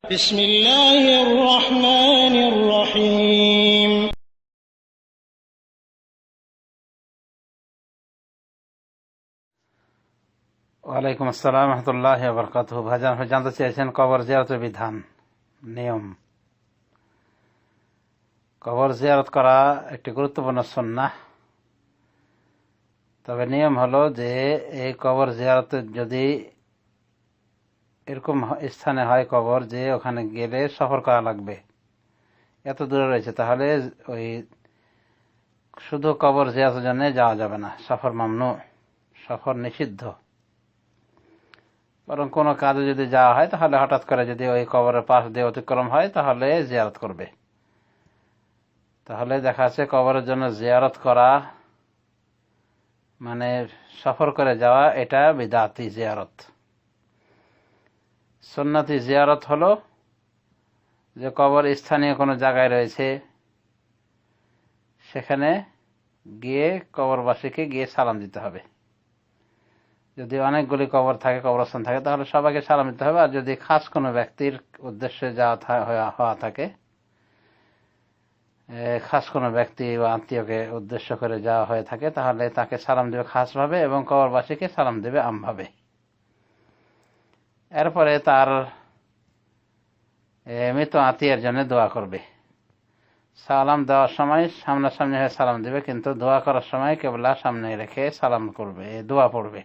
بسم الله الرحمن الرحيم ওয়ালাইকুম আসসালাম রহমতুল্লাহ বরকাতুহু। ভাইজান জানতে চেয়েছেন কবর জিয়ারতের বিধান, নিয়ম। কবর জিয়ারত করা একটি গুরুত্বপূর্ণ সুন্নাহ। তবে নিয়ম হলো যে এই কবর জিয়ারতে যদি এরকম স্থানে হয় কবর যে ওখানে গেলে সফর করা লাগবে, এত দূরে রয়েছে, তাহলে ওই শুধু কবর জিয়ারতের জন্য যাওয়া যাবে না। সফর মামনু, সফর নিষিদ্ধ। বরং কোনো কাজে যদি যাওয়া হয় তাহলে হঠাৎ করে যদি ওই কবরের পাশ দিয়ে অতিক্রম হয় তাহলে জিয়ারত করবে। তাহলে দেখা যাচ্ছে কবরের জন্য জিয়ারত করা মানে সফর করে যাওয়া, এটা বিদআতি জিয়ারত। সুন্নতি জিয়ারত হলো যে কবর স্থানীয় কোনো জায়গায় রয়েছে, সেখানে গিয়ে কবরবাসীকে গিয়ে সালাম দিতে হবে। যদি অনেকগুলি কবর থাকে, কবরস্থান থাকে, তাহলে সবাইকে সালাম দিতে হবে। আর যদি খাস কোনো ব্যক্তির উদ্দেশ্যে যাওয়া হওয়া থাকে, খাস কোনো ব্যক্তি বা আত্মীয়কে উদ্দেশ্য করে যাওয়া হয়ে থাকে, তাহলে তাকে সালাম দেবে খাসভাবে এবং কবরবাসীকে সালাম দেবে আমভাবে। এরপরে তার মৃত আত্মীয়ের জন্য দোয়া করবে। সালাম দেওয়ার সময় সামনাসামনি হয়ে সালাম দেবে, কিন্তু দোয়া করার সময় কেবলা সামনে রেখে সালাম করবে, দোয়া পড়বে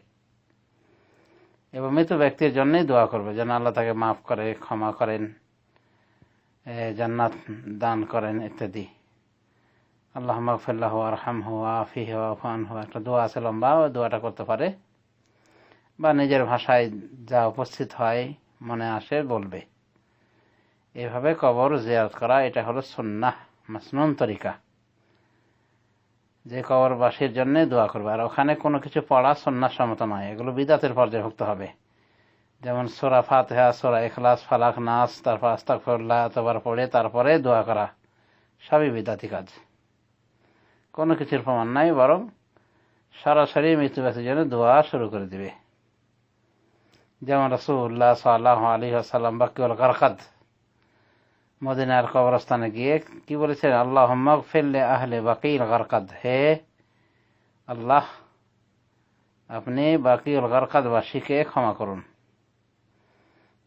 এবং মৃত ব্যক্তির জন্যই দোয়া করবে যেন আল্লাহ তাকে মাফ করে, ক্ষমা করেন, জান্নাত দান করেন ইত্যাদি। আল্লাহ মাগফিরলাহু ওয়ারহামহু ওয়াআফিহি ওয়া'ফু আনহু, একটা দোয়া আছে লম্বা, ওই দোয়াটা করতে পারে, বা নিজের ভাষায় যা উপস্থিত হয় মনে আসে বলবে। এভাবে কবর জিয়ারত করা, এটা হলো সুন্নাহ মাসনুন তরিকা, যে কবরবাসীর জন্য দোয়া করবে। আর ওখানে কোনো কিছু পড়া সুন্নাহ সম্মত নয়, এগুলো বিদআতের পর্যায়ভুক্ত হবে। যেমন সূরা ফাতিহা, সূরা ইখলাস, ফালাক, নাস, তারপর আস্তাগফিরুল্লাহ এতবার পড়ে তারপরে দোয়া করা, সবই বিদআতি কাজ। কোনো কিছুর প্রমাণ নাই, বরং সরাসরি মৃত্যু ব্যক্তির জন্য দোয়া শুরু করে দিবে। যেমন রাসূলুল্লাহ সাল্লাল্লাহু আলাইহি ওয়াসাল্লাম বাকিউল গারকাদ, মদিনার কবরস্থানে গিয়ে কি বলেছেন? আল্লাহুম্মা গফির লি আহলি বাকিল গারকাদ, হে আল্লাহ আপনি বাকিউল গারকাদ বাসীকে ক্ষমা করুন।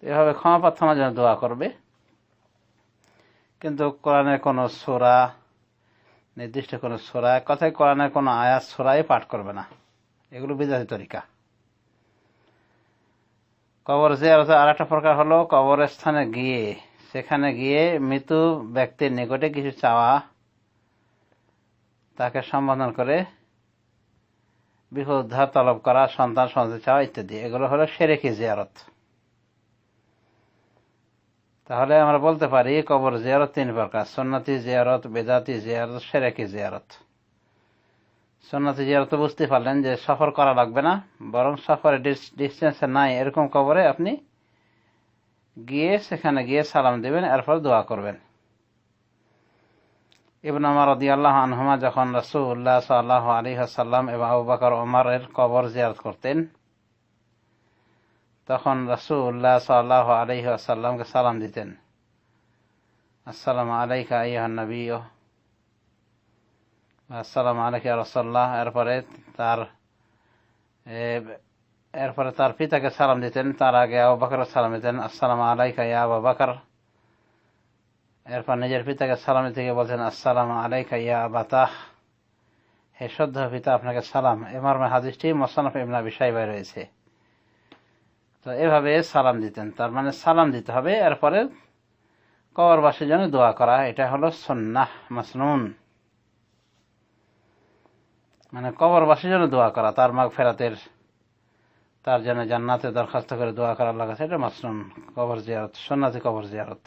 এভাবে ক্ষমা প্রার্থনার জন্য দোয়া করবে। কিন্তু কোরআনের কোনো সূরা, নির্দিষ্ট কোনো সূরা, কথায় কোরআনের কোনো আয়াত সূরাই পাঠ করবে না, এগুলো বিদআতি তরিকা। কবর জিয়ারতের আরেকটা প্রকার হলো কবরস্থানে গিয়ে, সেখানে গিয়ে মৃত ব্যক্তির নিকটে কিছু চাওয়া, তাকে সম্বোধন করে বিপদ উদ্ধার তলব করা, সন্তান সন্ততি চাওয়া ইত্যাদি, এগুলো হলো শিরকি জিয়ারত। তাহলে আমরা বলতে পারি কবর জিয়ারত তিন প্রকার: সুন্নতি জিয়ারত, বিদআতি জিয়ারত, শিরকি জিয়ারত। সুন্নতি জিয়ারত বুঝতে পারলেন যে সফর করা লাগবে না, বরং সফরের ডিস্টেন্সে নাই এরকম কবরে আপনি গিয়ে সেখানে গিয়ে সালাম দেবেন, এরপর দোয়া করবেন। ইবনে ওমর রাদিয়াল্লাহু আনহুমা যখন রাসূলুল্লাহ সাল্লাল্লাহু আলাইহি ওয়াসাল্লাম এবং আবু বকর ওমরের কবর জিয়ারত করতেন, তখন রাসূলুল্লাহ সাল্লাল্লাহু আলাইহি ওয়াসাল্লামকে সালাম দিতেন, আসসালামু আলাইকা আইয়ুহান নবী, আসসালামু আলাইকা ইয়া রাসূলুল্লাহ। এরপরে তার পিতাকে সালাম দিতেন, তার আগে আবু বকর সালাম দিতেন, আসসালামু আলাইকা ইয়া আবু বকর। এরপর নিজের পিতাকে সালাম দিতে গিয়ে বলছেন, আসসালামু আলাইকা ইয়া আবাতাহ, হে শ্রদ্ধেয় পিতা আপনাকে সালাম। এ মর্মে হাদিসটি মুসনাফ ইবনে আবি শাইবায় রয়েছে। তো এভাবে সালাম দিতেন, তার মানে সালাম দিতে হবে, এরপরে কবরবাসীর জন্য দোয়া করা, এটা হলো সুন্নাহ মাসনুন। মানে কবরবাসীর জন্য দোয়া করা, তার মাগফিরাতের, তার জন্য জান্নাতে দরখাস্ত করে দোয়া করা আল্লাহর কাছে, এটা মাসনুন কবর জিয়ারত, সুন্নতি কবর জিয়ারত।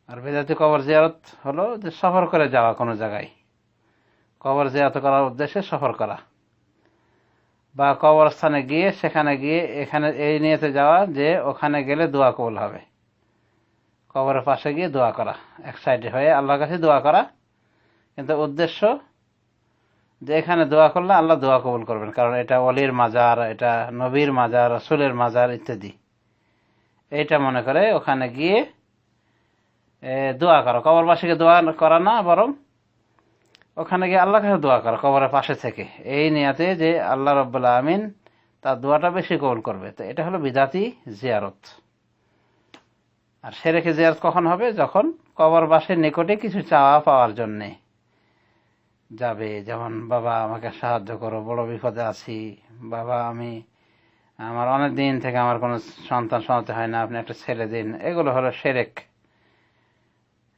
আর বিদআতি কবর জিয়ারত হলো যে সফর করে যাওয়া, কোনো জায়গায় কবর জিয়ারত করার উদ্দেশ্যে সফর করা, বা কবরস্থানে গিয়ে সেখানে গিয়ে এখানে এই নিয়তে যাওয়া যে ওখানে গেলে দোয়া কবুল হবে, কবরের পাশে গিয়ে দোয়া করা, এক সাইডে হয়ে আল্লাহর কাছে দোয়া করা, কিন্তু উদ্দেশ্য যে এখানে দোয়া করলে আল্লাহ দোয়া কবুল করবেন, কারণ এটা ওলির মাজার, এটা নবীর মাজার, রাসূলের মাজার ইত্যাদি, এইটা মনে করে ওখানে গিয়ে দোয়া করো। কবরবাসীকে দোয়া করা না, বরং ওখানে গিয়ে আল্লাহর কাছে দোয়া করো কবরের পাশে থেকে, এই নিয়াতে যে আল্লাহ রাব্বুল আমিন তার দোয়াটা বেশি কবুল করবে। তো এটা হলো বিদাতি জিয়ারত। আর শিরকি জিয়ারত কখন হবে? যখন কবরবাসীর নিকটে কিছু চাওয়া পাওয়ার জন্যে যাবে। যেমন বাবা আমাকে সাহায্য করো, বড় বিপদে আছি, বাবা আমার অনেক দিন থেকে আমার কোনো সন্তান সন্তান হয় না, আপনি একটা ছেলে দিন। এগুলো হলো শিরক,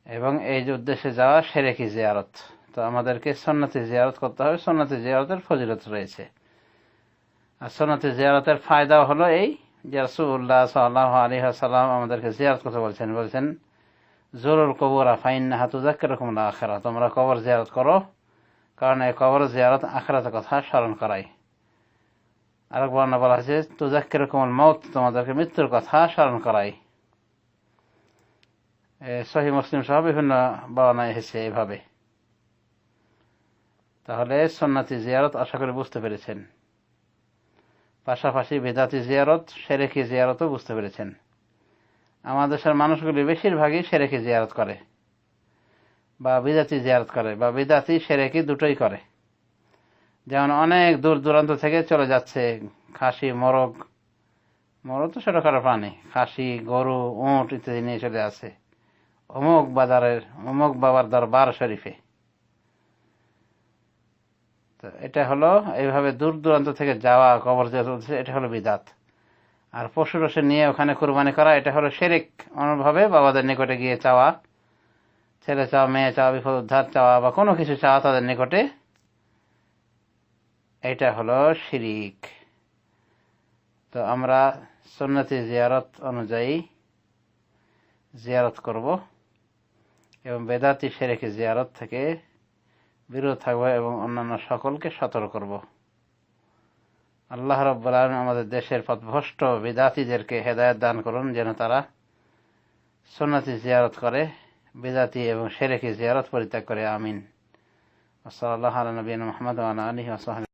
এবং এই যে উদ্দেশ্যে যাওয়া শিরকি জিয়ারত। তো আমাদেরকে সুন্নতি জিয়ারত করতে হবে। সুন্নতি জিয়ারতের ফজিলত রয়েছে। আর সুন্নতি জিয়ারতের ফায়দা হলো এই যে রাসূলুল্লাহ সাল্লাল্লাহু আলাইহি ওয়াসাল্লাম আমাদেরকে জিয়ারত করতে বলছেন জুরুল কুবুরা ফাইন্নাহা তুযাক্কিরুকুমুল আখিরাহ, তোমরা কবর জিয়ারত করো, কারণ এই কবর জিয়ারত আখিরাতের কথা স্মরণ করায়। আরেক বর্ণনা বলা হয়েছে তুযাক্কিরুকুমুল মাউত, তোমাদেরকে মৃত্যুর কথা স্মরণ করায়। সহিহ মুসলিম সহ বিভিন্ন বর্ণনায় এসেছে এভাবে। তাহলে সুন্নতি জিয়ারত আশা করি বুঝতে পেরেছেন। পাশাপাশি বিদাতি জিয়ারত, শিরকি জিয়ারতও বুঝতে পেরেছেন। আমাদের দেশের মানুষগুলি বেশিরভাগই শিরকি জিয়ারত করে, বা বিদাতি জিয়ারত করে, বা বিদাতি শিরকি দুটোই করে। যেমন অনেক দূর দূরান্ত থেকে চলে যাচ্ছে খাসি, মোরগ তো ছোটখাটো প্রাণী, খাসি, গরু, উট ইত্যাদি নিয়ে চলে আসে অমুক বাজারের অমুক বাবার দরবার শরীফে। তো এটা হলো এইভাবে দূর দূরান্ত থেকে যাওয়া কবর জিয়ারত, এটা হলো বিদাত। আর পশু টশু নিয়ে ওখানে কুরবানি করা, এটা হলো শিরক। অনুভাবে বাবাদের নিকটে গিয়ে চাওয়া, ছেলে চাওয়া, মেয়ে চাওয়া, বিপদ উদ্ধার চাওয়া, বা কোনো কিছু চাওয়া তাদের নিকটে, এটা হলো শিরিক। তো আমরা সুন্নতি জিয়ারত অনুযায়ী জিয়ারত করব এবং বেদাতি শিরকি জিয়ারত থেকে বিরত থাকবো এবং অন্যান্য সকলকে সতর্ক করব। আল্লাহ রাব্বুল আলামিন আমাদের দেশের পথভ্রষ্ট বিদাতিদেরকে হেদায়েত দান করুন, যেন তারা সুন্নতি জিয়ারত করে, বিদাতি এবং শিরকি জিয়ারত পরিত্যাগ করে। আমিন। সাল্লাল্লাহু আলা নবিয়িনা মুহাম্মদ ওয়া আলা আলিহি ওয়া সাহবিহি।